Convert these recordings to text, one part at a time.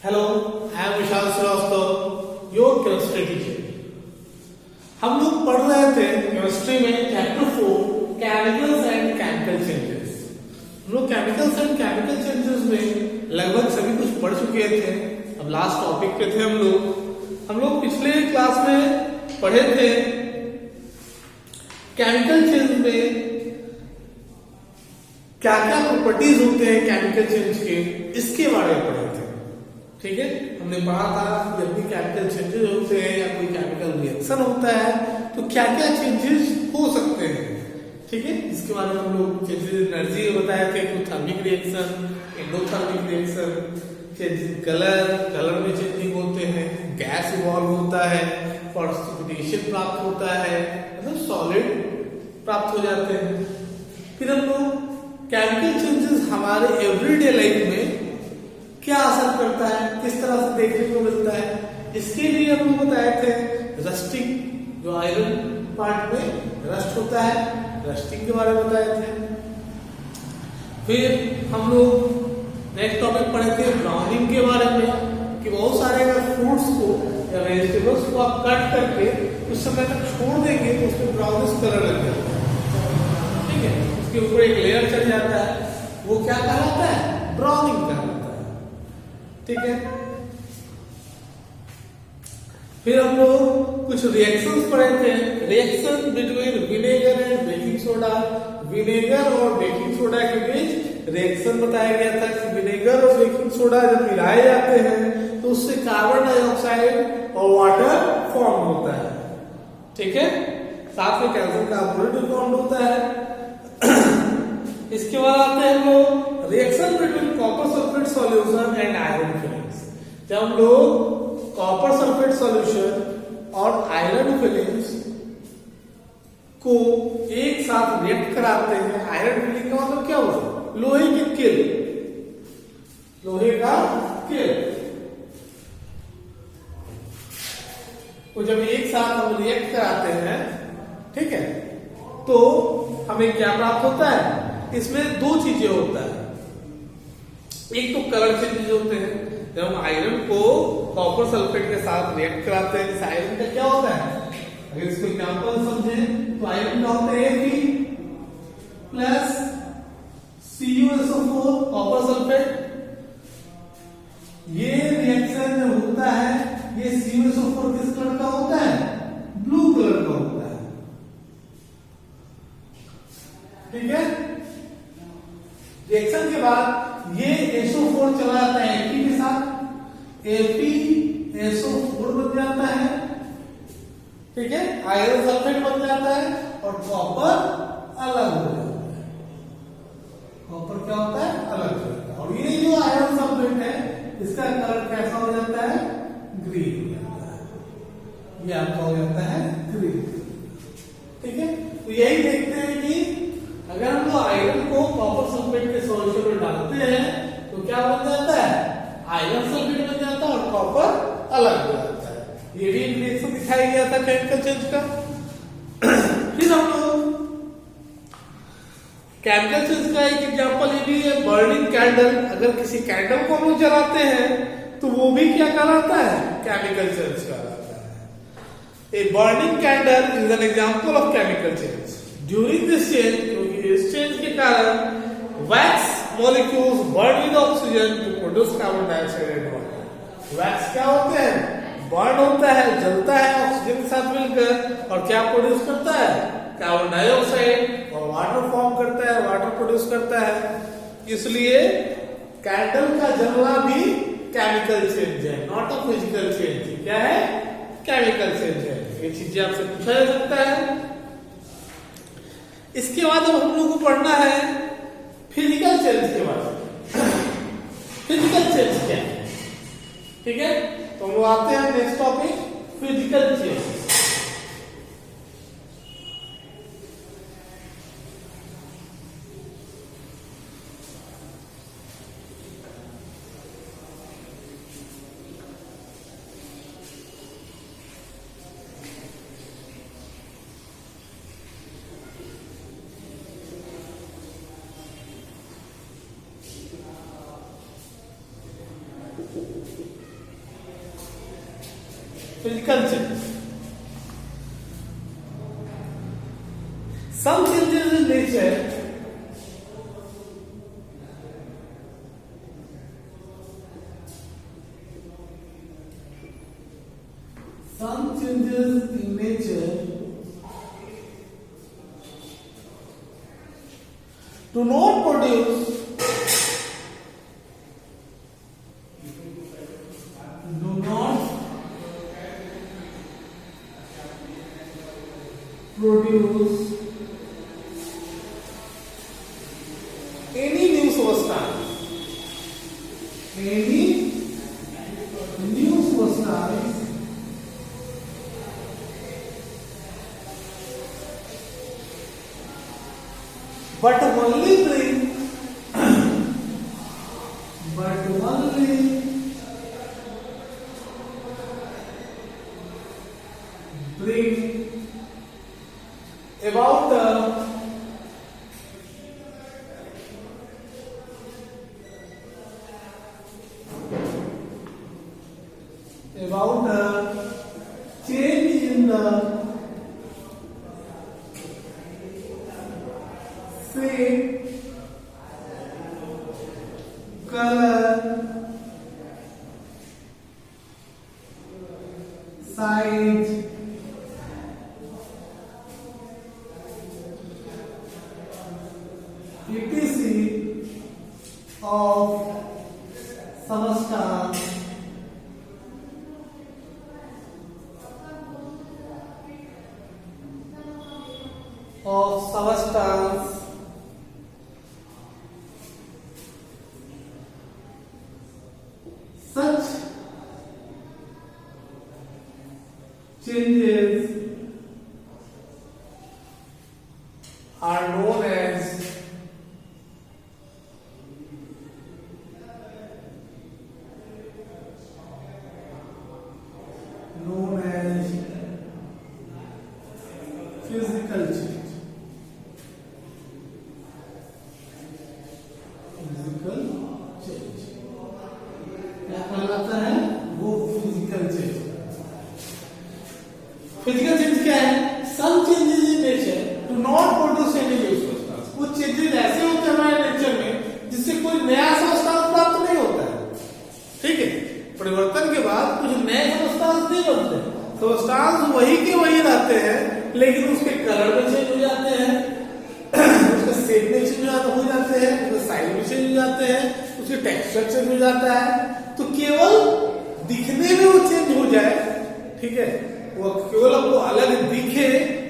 Hello, I am Vishal Srivastava, your chemistry teacher. हम लोग पढ़ रहे थे केमिस्ट्री में chapter 4 chemicals and chemical changes. हम लोग केमिकल्स एंड केमिकल चेंजेस में लगभग सभी कुछ पढ़ चुके थे। अब लास्ट टॉपिक पे थे हम लोग पिछले क्लास में पढ़े थे केमिकल चेंज में क्या क्या प्रॉपर्टीज होते हैं केमिकल चेंज के, इसके बारे में पढ़े थे। ठीक है, हमने पढ़ा था जब भी केमिकल चेंजेस होते हैं या कोई केमिकल रिएक्शन होता है तो क्या क्या चेंजेस हो सकते हैं। ठीक है, इसके बारे में हम लोग चेंजेस एनर्जी बताए थे, thermic reaction, endothermic reaction, change colour में चेंजिंग होते हैं, गैस इवॉल्व होता है, प्रेसिपिटेशन प्राप्त होता है, मतलब सॉलिड प्राप्त हो जाते हैं। फिर हम लोग केमिकल चेंजेस हमारे एवरीडे लाइफ में क्या असर करता है, किस तरह से देखने को मिलता है, इसके लिए हम लोग बताए थे रस्टिंग, जो आयरन पार्ट में रस्ट होता है, रस्टिंग के बारे में बताए थे। फिर हम लोग नेक्स्ट टॉपिक पढ़े थे ब्राउनिंग के बारे में, कि बहुत सारे अगर फ्रूट्स को या वेजिटेबल्स को आप कट करके कुछ समय तक छोड़ देंगे तो उसमें ब्राउनिश कलर लग जाता है। ठीक है, उसके ऊपर एक लेयर चढ़ जाता है, वो क्या कहलाता है, ब्राउनिंग कहलाता है। ठीक है, फिर हम लोग कुछ रिएक्शंस पढ़े थे, reaction between vinegar and baking soda. Vinegar और बेकिंग सोडा के बीच रिएक्शन बताया गया था कि विनेगर और बेकिंग सोडा जब मिलाए जाते हैं तो उससे कार्बन डाइऑक्साइड और वाटर फॉर्म होता है। ठीक है, साथ में कैल्शियम कार्बोनेट फॉर्म होता है। इसके बाद आते हैं हम लोग reaction between copper sulphate solution and iron filings. जब हम लोग कॉपर सल्फेट सॉल्यूशन और आयरन फिलिंग्स को एक साथ रिएक्ट कराते हैं, आयरन फिलिंग का मतलब क्या होगा, लोहे की किल, लोहे का किल को जब एक साथ हम रिएक्ट कराते हैं, ठीक है, तो हमें क्या प्राप्त होता है, इसमें दो चीजें होता है। एक तो कलर चेंजेस होते हैं, जब हम आयरन को कॉपर सल्फेट के साथ रिएक्ट कराते हैं, इस आयरन का क्या होता है, अगर इसको एग्जांपल समझें तो आयरन का होता है Fe plus CuSO4 copper sulphate. ये रिएक्शन जो होता है, ये CuSO4 किस कलर का होता है, ब्लू कलर का होता है। ठीक है, रिएक्शन के बाद ये SO4 चला जाता है Fe के साथ, FeSO4 बन जाता है। ठीक है, आयरन सल्फेट बन जाता है और कॉपर अलग हो जाता है। कॉपर क्या होता है, अलग हो जाता है। और ये जो आयरन सल्फेट है इसका कलर कैसा हो जाता है, ग्रीन हो जाता है। ये आपका हो जाता है ग्रीन। ठीक है, तो यही देखते हैं कि अगर हम लोग आयरन को कॉपर सल्फेट के सॉल्यूशन में डालते हैं तो क्या बन जाता है, आयरन सल्फेट बन जाता है और कॉपर अलग हो जाता है। ये भी रिएक्शन दिखाया गया था केमिकल चेंज का। फिर हम लोग केमिकल चेंज का एक एग्जांपल ये भी है, बर्निंग कैंडल। अगर किसी कैंडल को हम लोग जलाते हैं तो वो भी क्या कहलाता है, केमिकल चेंज कहलाता है। A burning candle is an example of chemical change. During this change, क्योंकि इस चेंज के कारण wax molecules burn with oxygen to produce carbon dioxide and water. Wax क्या होते हैं, बर्न होता है, जलता है ऑक्सीजन के साथ मिलकर, और क्या प्रोड्यूस करता है, कार्बन डाइऑक्साइड और वाटर फॉर्म करता है, वाटर प्रोड्यूस करता है। इसलिए कैंडल का जलना भी केमिकल चेंज है, नॉट अ फिजिकल चेंज। क्या है, केमिकल चेंज है। ये चीजें आपसे पूछा जा सकता है। इसके बाद अब हम लोग को पढ़ना है फिजिकल चेंज के बारे में। फिजिकल चेंज क्या है, ठीक है, तो हम लोग आते हैं next topic, physical change. Physical change. Some changes in nature do not produce any new substance. But only bring about the change in the shape, color, size, etc. of substance such changes are known as physical change. क्या कहलाता है? वो physical change. Physical change क्या है? Some changes in nature do not produce any new substance. कुछ changes ऐसे होते हैं हमारे नेचर में जिससे कोई नया सब्सटेंस प्राप्त नहीं होता है. ठीक है, परिवर्तन के बाद कुछ नए सब्सटेंस नहीं बनते. सब्सटेंस वही के वही रहते हैं, लेकिन उसके कलर में चेंज हो जाते हैं, उसका शेप में चेंज हो जाते हैं, उसका साइज में चेंज हो जाते हैं, उसके टेक्सचर चेंज हो जाता है. तो केवल दिखने में वो चेंज हो जाए, ठीक है, वो केवल आपको अलग दिखे,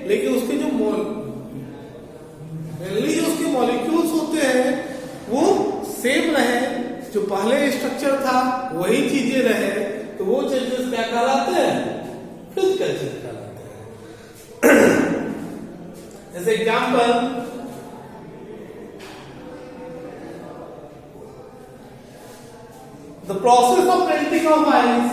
लेकिन उसके जो मेनली जो उसके मॉलिक्यूल्स होते हैं वो सेम रहे, जो पहले स्ट्रक्चर था वही चीजें रहे, तो वो चेंजेस क्या कहलाते हैं? फिजिकल चेंज कहलाते हैं. जैसे example, the process of melting of ice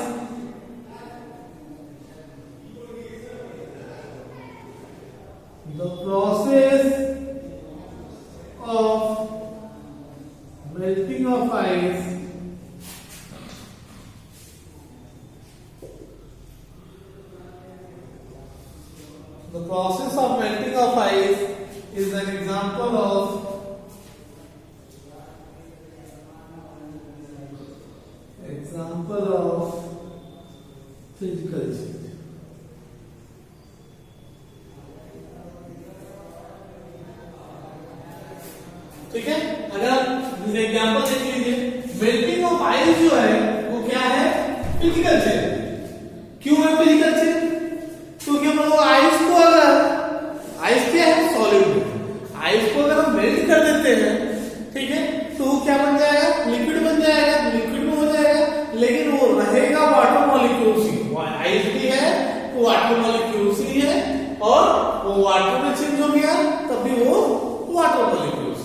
The process of melting of ice is an example of physical change. ठीक है, अगर आप एग्जाम्पल देख लीजिए, मेल्टिंग ऑफ आइस जो है वो क्या है? Physical change. क्यों है फिजिकल चेंज? क्योंकि हम लोग आइस को, अगर आइस क्या है? सॉलिड. आइस को अगर हम मेल्ट कर देते हैं, ठीक है, तो वो क्या बन जाएगा? लिक्विड बन जाएगा. लिक्विड में हो जाएगा, लेकिन वो रहेगा वाटर मॉलिक्यूल्स ही. आइस भी है तो वाटर मॉलिक्यूल्स ही है, और वो वाटर में चेंज हो गया तब भी वो वाटर मॉलिक्यूल्स है.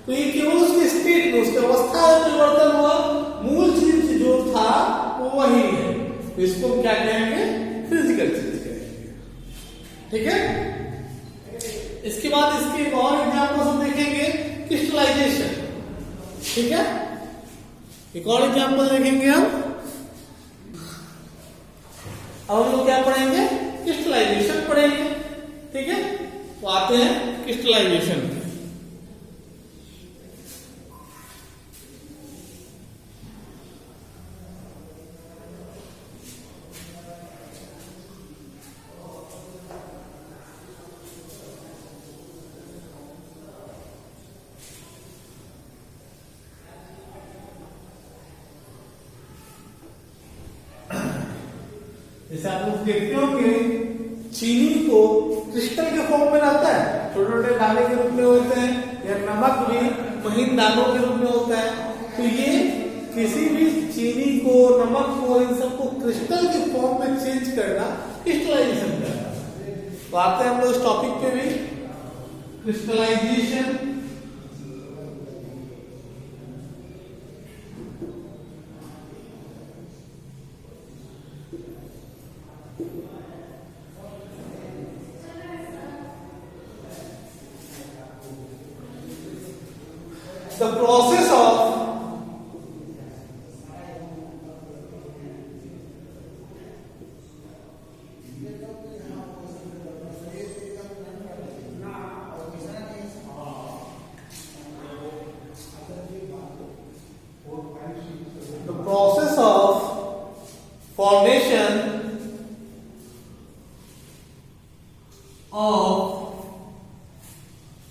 तो ये केवल उसके स्टेट में, उसके अवस्था में परिवर्तन हुआ, मूल चीज जो था वो वही है. तो इसको क्या कहेंगे? फिजिकल चेंज कहेंगे. ठीक है, इसके बाद इसके और एग्जाम्पल्स हम देखेंगे. क्रिस्टलाइजेशन. ठीक है, एक और एग्जाम्पल देखेंगे हम। अब हम लोग क्या पढ़ेंगे, क्रिस्टलाइजेशन पढ़ेंगे। ठीक है, तो आते हैं क्रिस्टलाइजेशन पे। जैसे आप लोग देखते हो कि चीनी को क्रिस्टल के फॉर्म में रहता है, छोटे छोटे दाने के रूप में होते हैं, या नमक भी महीन दानों के रूप में होता है। तो ये किसी भी चीनी को, नमक को, इन सबको क्रिस्टल के फॉर्म में चेंज करना क्रिस्टलाइजेशन करना। तो आते हैं हम लोग इस टॉपिक पे भी, crystallisation.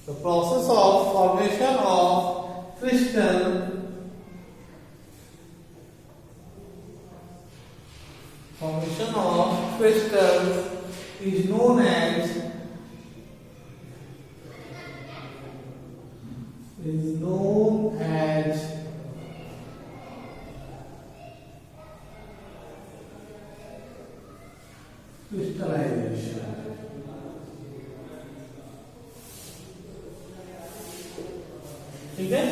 The process of formation of crystal is known as crystallization। ठीक है,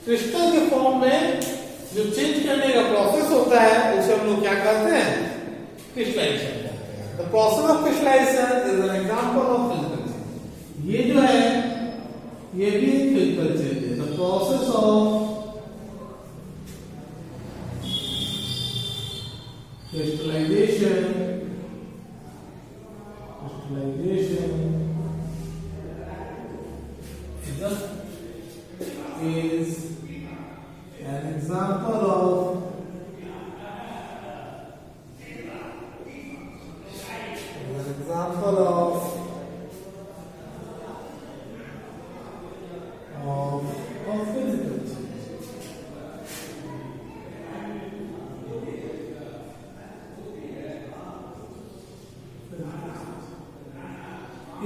क्रिस्टल के फॉर्म में जो चेंज करने का प्रोसेस होता है उसे हम लोग क्या कहते हैं, क्रिस्टलाइजेशन कहते हैं। The process of crystallisation is an example of physical change. ये जो है ये भी फिजिकल चेंज है। The process of crystallisation is an example of physical change।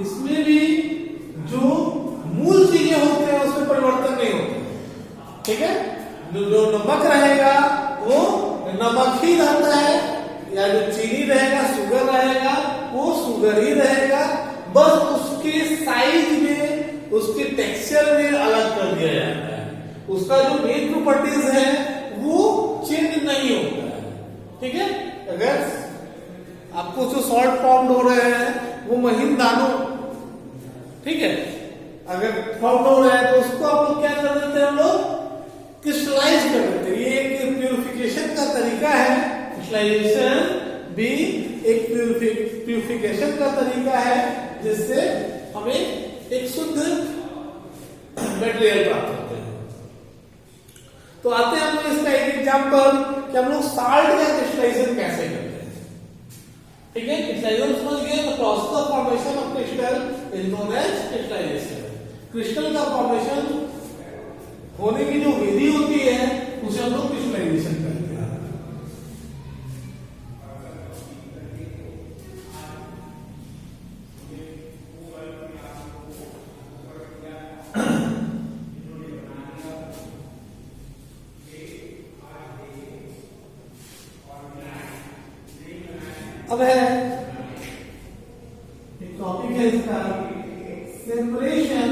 इसमें भी जो मूल चीजें होते हैं उसमें परिवर्तन नहीं होता। ठीक है, जो नमक रहेगा वो नमक ही रहता है, या जो चीनी रहेगा, शुगर रहेगा, वो शुगर ही रहेगा। बस उसके साइज में, उसके टेक्सचर में अलग कर दिया जाता है। उसका जो मेन प्रॉपर्टीज है वो चेंज नहीं होता है। ठीक है, अगर आपको जो सॉल्ट फॉर्म हो रहे हैं वो महीन दानों, ठीक है, अगर फॉर्म हो रहा है तो उसको आप लोग क्या कर देते हैं, हम लोग क्रिस्टलाइज कर देते हैं। ये एक प्यूरिफिकेशन का तरीका है। क्रिस्टलाइजेशन भी एक प्यूरिफिकेशन का तरीका है जिससे हमें एक शुद्ध मटेरियल प्राप्त होते हैं। तो आते हैं हम लोग इसका एक एग्जांपल कि हम लोग साल्ट का क्रिस्टलाइजेशन कैसे करते हैं। ठीक है, क्रिस्टलाइजेशन समझ गए। The process of formation of crystal is known as crystallisation. Crystal का फॉर्मेशन होने की जो विधि होती है उसे हम लोग क्रिस्टलाइजेशन कहते हैं। अब है एक टॉपिक है इसका, separation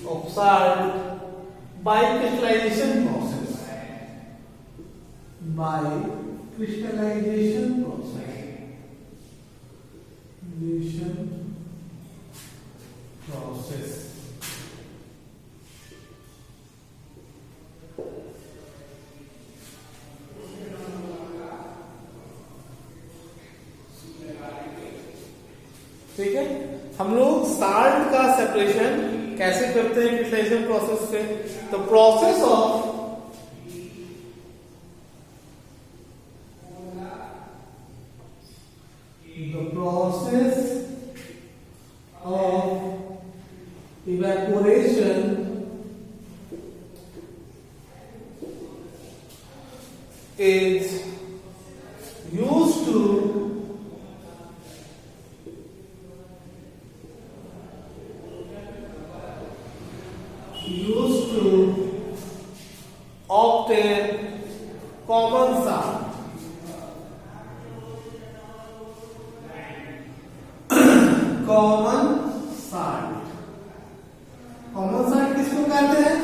of salt by crystallization process। by crystallization process. ठीक है, हम लोग साल्ट का सेपरेशन कैसे करते हैं क्रिस्टलाइजेशन प्रोसेस से? तो process of evaporation is used to obtain common salt. Common salt, common salt किसको कहते हैं?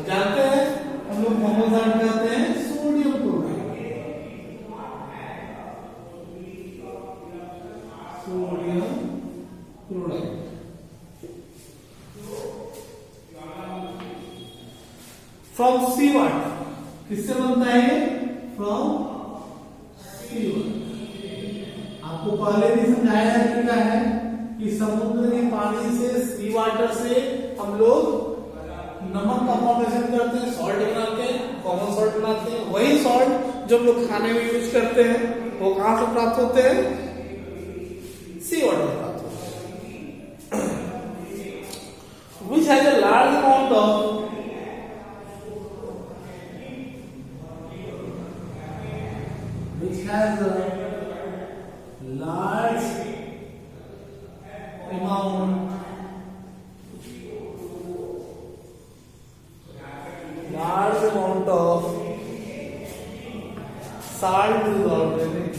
जानते हैं हम लोग कॉमन साल्ट कहते हैं sodium chloride. Sodium chloride from sea water, किससे बनता है ये? From sea water. आपको पहले भी समझाया जा चुका है कि समुद्री पानी से, सी वाटर से हम लोग नमक का फॉर्मेशन करते हैं, सॉल्ट बनाते हैं, कॉमन सॉल्ट बनाते हैं। वही सॉल्ट जो हम लोग खाने में यूज करते हैं वो कहां से प्राप्त होते हैं? सी वाटर से प्राप्त होते हैं। Which has a large amount of which has a large amount of salt dissolved in it.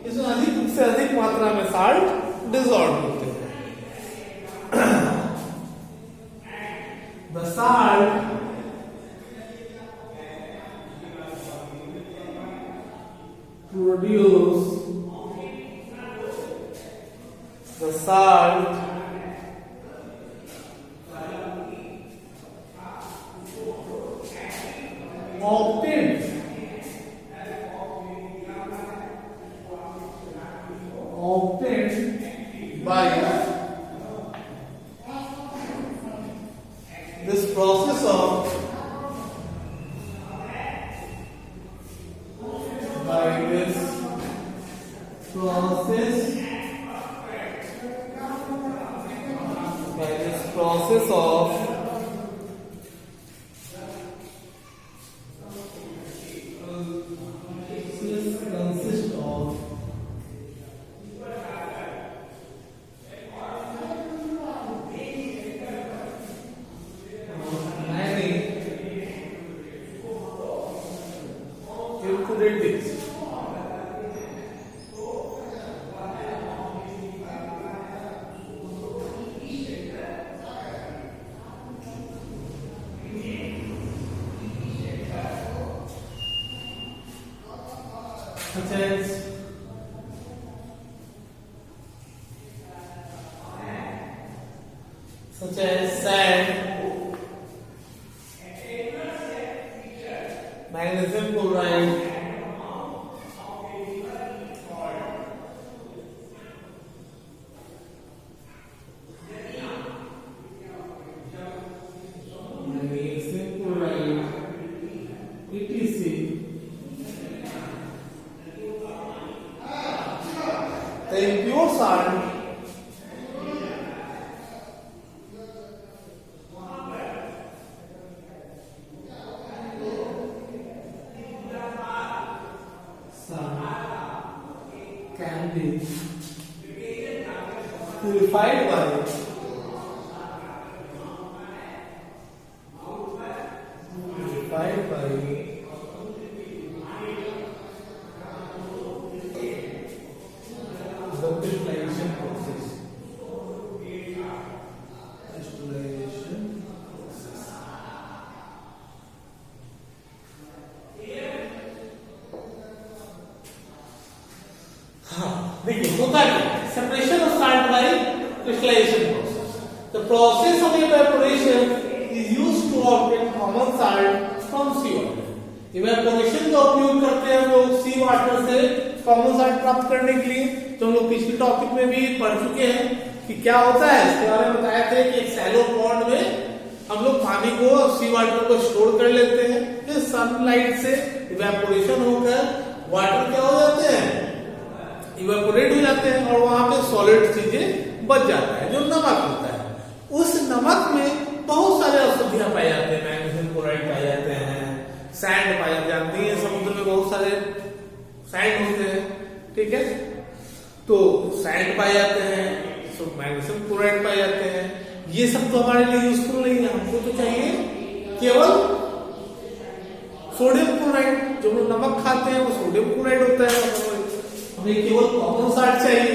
इसमें अधिक से अधिक मात्रा में साल्ट डिजॉल्व होते हैं। The salt produce the salt obtained by this process of consists of many impurities. Such as sand, magnesium chloride, etc. The impure salt can be purified by the salt. Separation of salt by crystallization process. The process of evaporation is used to obtain common salt from seawater. Evaporation का उपयोग करते हैं हम लोग सी water से common salt प्राप्त करने के लिए। तो हम लोग पिछले टॉपिक में भी पढ़ चुके हैं कि क्या होता है, इसके बारे में बताया था कि एक सैलो पॉन्ड में हम लोग पानी को सी वाटर को स्टोर कर लेते हैं, फिर सनलाइट से इवेपोरेशन होकर वाटर क्या हो जाते हैं, इवेपोरेट हो जाते हैं और वहां पे सॉलिड चीजें बच जाता है जो नमक होता है। उस नमक में बहुत सारे औषधियां पाए जाते हैं, मैग्नीशियम क्लोराइड पाए जाते हैं, सैंड पाए जाते हैं, समुद्र में बहुत सारे सैंड होते हैं, ठीक है। तो सैंड पाए जाते हैं, मैग्नीशियम क्लोराइड पाए जाते हैं। ये सब तो हमारे लिए यूजफुल नहीं है, हमको तो चाहिए केवल सोडियम क्लोराइड। जो लोग नमक खाते हैं वो सोडियम क्लोराइड होता है, हमें केवल कॉमन सॉल्ट चाहिए,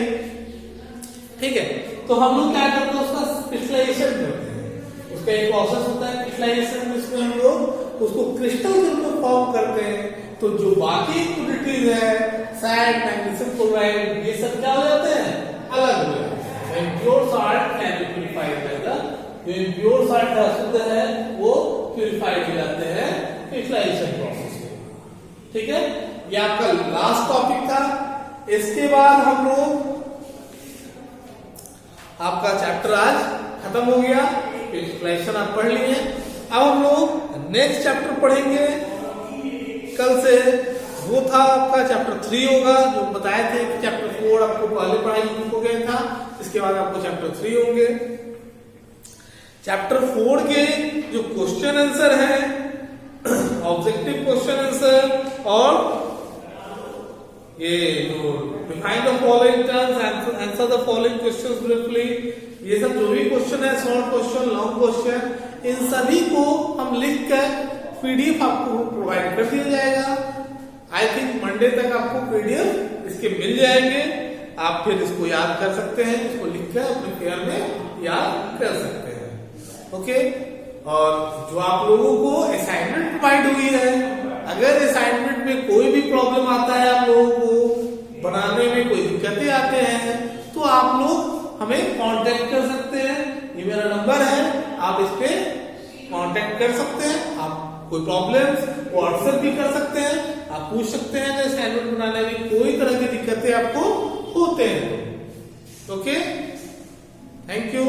ठीक है। तो हम लोग क्या करते हैं, उसका क्रिस्टलाइजेशन करते हैं। उसका एक प्रोसेस होता है क्रिस्टलाइजेशन, जिसमें हम लोग उसको क्रिस्टल के रूप में फॉर्म करते हैं। तो जो बाकी इम्प्योरिटीज है, सैंड, मैग्नीशियम क्लोराइड, ये सब क्या हो जाते हैं, अलग हो जाते हैं। Impure salt can be purified by the, जो इम्प्योर सॉल्ट अशुद्ध है वो प्यूरिफाइड हो जाते हैं क्रिस्टलाइजेशन प्रोसेस से, ठीक है। ये आपका लास्ट टॉपिक था। इसके बाद हम लोग, आपका चैप्टर आज खत्म हो गया, क्रिस्टलाइजेशन आप पढ़ लिए। अब हम लोग नेक्स्ट चैप्टर पढ़ेंगे कल से, वो था आपका चैप्टर 3 होगा। जो बताए थे कि चैप्टर 4 आपको पहले पढ़ाई हो गया था, इसके बाद आपको चैप्टर 3 होंगे। चैप्टर 4 के जो क्वेश्चन आंसर है, ऑब्जेक्टिव क्वेश्चन आंसर और ये जो define the following terms, answer the following questions briefly, ये सब जो भी क्वेश्चन है, शॉर्ट क्वेश्चन, लॉन्ग क्वेश्चन, इन सभी को हम लिखकर पीडीएफ आपको प्रोवाइड कर दिया जाएगा। आई थिंक मंडे तक आपको पीडीएफ इसके मिल जाएंगे। आप फिर इसको याद कर सकते हैं, इसको लिखकर अपने पेयर में याद कर सकते हैं, ओके। और जो आप लोगों को असाइनमेंट प्रोवाइड हुई है, अगर असाइनमेंट में कोई भी प्रॉब्लम आता है, आप लोगों को बनाने में कोई दिक्कतें आते हैं, तो आप लोग हमें कांटेक्ट कर सकते हैं। ये मेरा नंबर है, आप इस पे कांटेक्ट कर सकते हैं। आप कोई प्रॉब्लम्स व्हाट्सएप भी कर सकते हैं, आप पूछ सकते हैं कि असाइनमेंट बनाने में कोई तरह की दिक्कतें आपको होते हैं, ओके। Thank you.